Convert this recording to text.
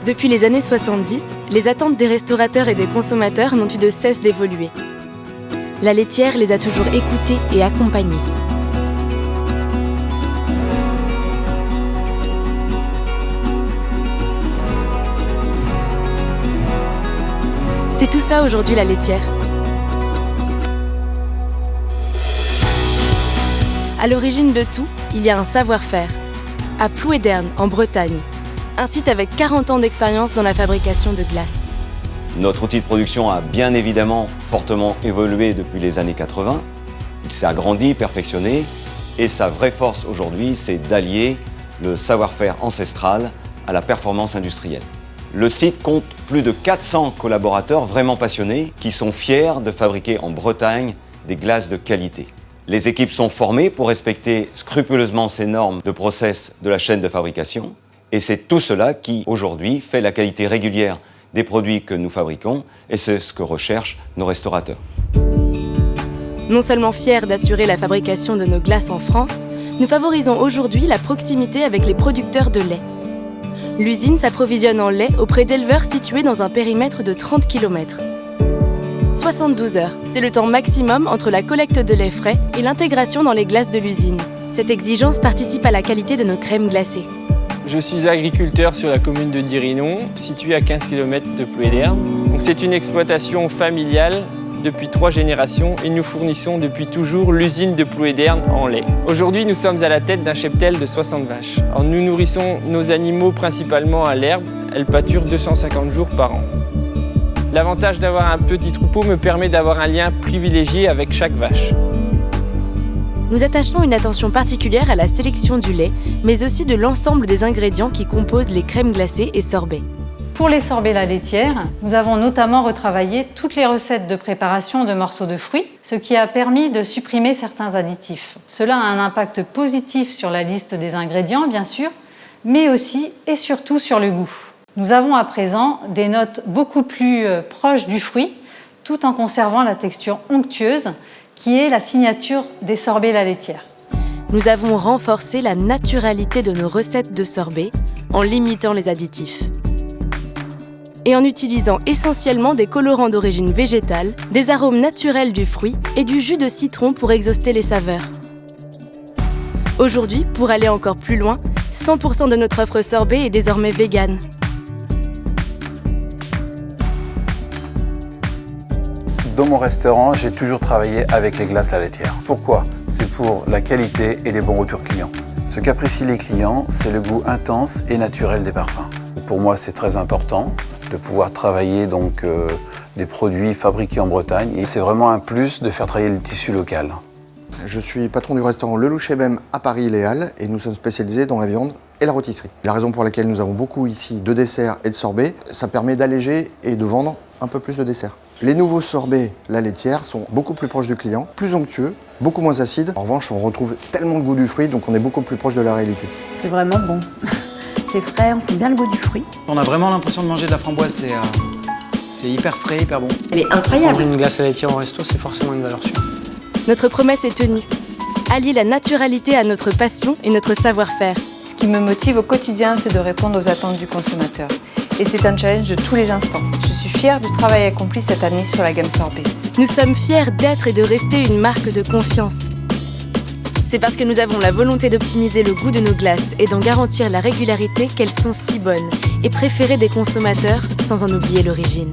Depuis les années 70, les attentes des restaurateurs et des consommateurs n'ont eu de cesse d'évoluer. La laitière les a toujours écoutés et accompagnés. C'est tout ça aujourd'hui la laitière. À l'origine de tout, il y a un savoir-faire. À Plouédern, en Bretagne, un site avec 40 ans d'expérience dans la fabrication de glace. Notre outil de production a bien évidemment fortement évolué depuis les années 80. Il s'est agrandi, perfectionné, et sa vraie force aujourd'hui, c'est d'allier le savoir-faire ancestral à la performance industrielle. Le site compte plus de 400 collaborateurs vraiment passionnés qui sont fiers de fabriquer en Bretagne des glaces de qualité. Les équipes sont formées pour respecter scrupuleusement ces normes de process de la chaîne de fabrication. Et c'est tout cela qui, aujourd'hui, fait la qualité régulière des produits que nous fabriquons, et c'est ce que recherchent nos restaurateurs. Non seulement fiers d'assurer la fabrication de nos glaces en France, nous favorisons aujourd'hui la proximité avec les producteurs de lait. L'usine s'approvisionne en lait auprès d'éleveurs situés dans un périmètre de 30 km. 72 heures, c'est le temps maximum entre la collecte de lait frais et l'intégration dans les glaces de l'usine. Cette exigence participe à la qualité de nos crèmes glacées. Je suis agriculteur sur la commune de Dirinon, située à 15 km de Plouédern. C'est une exploitation familiale depuis 3 générations et nous fournissons depuis toujours l'usine de Plouédern en lait. Aujourd'hui, nous sommes à la tête d'un cheptel de 60 vaches. Alors, nous nourrissons nos animaux principalement à l'herbe. Elles pâturent 250 jours par an. L'avantage d'avoir un petit troupeau me permet d'avoir un lien privilégié avec chaque vache. Nous attachons une attention particulière à la sélection du lait, mais aussi de l'ensemble des ingrédients qui composent les crèmes glacées et sorbets. Pour les sorbets la laitière, nous avons notamment retravaillé toutes les recettes de préparation de morceaux de fruits, ce qui a permis de supprimer certains additifs. Cela a un impact positif sur la liste des ingrédients, bien sûr, mais aussi et surtout sur le goût. Nous avons à présent des notes beaucoup plus proches du fruit, tout en conservant la texture onctueuse, qui est la signature des sorbets la laitière. Nous avons renforcé la naturalité de nos recettes de sorbets en limitant les additifs. Et en utilisant essentiellement des colorants d'origine végétale, des arômes naturels du fruit et du jus de citron pour exhauster les saveurs. Aujourd'hui, pour aller encore plus loin, 100% de notre offre sorbet est désormais végane. Dans mon restaurant, j'ai toujours travaillé avec les glaces la laitière. Pourquoi? C'est pour la qualité et les bons retours clients. Ce qu'apprécient les clients, c'est le goût intense et naturel des parfums. Pour moi, c'est très important de pouvoir travailler des produits fabriqués en Bretagne. Et c'est vraiment un plus de faire travailler le tissu local. Je suis patron du restaurant Le Loup chez Bem à Paris Les Halles et nous sommes spécialisés dans la viande et la rôtisserie. La raison pour laquelle nous avons beaucoup ici de desserts et de sorbets, ça permet d'alléger et de vendre un peu plus de desserts. Les nouveaux sorbets la laitière sont beaucoup plus proches du client, plus onctueux, beaucoup moins acides. En revanche, on retrouve tellement le goût du fruit, donc on est beaucoup plus proche de la réalité. C'est vraiment bon. C'est frais, on sent bien le goût du fruit. On a vraiment l'impression de manger de la framboise, c'est hyper frais, hyper bon. Elle est incroyable. Une glace à laitière au resto, c'est forcément une valeur sûre. Notre promesse est tenue. Allier la naturalité à notre passion et notre savoir-faire. Ce qui me motive au quotidien, c'est de répondre aux attentes du consommateur. Et c'est un challenge de tous les instants. Je suis fière du travail accompli cette année sur la gamme sorbet. Nous sommes fiers d'être et de rester une marque de confiance. C'est parce que nous avons la volonté d'optimiser le goût de nos glaces et d'en garantir la régularité qu'elles sont si bonnes et préférées des consommateurs sans en oublier l'origine.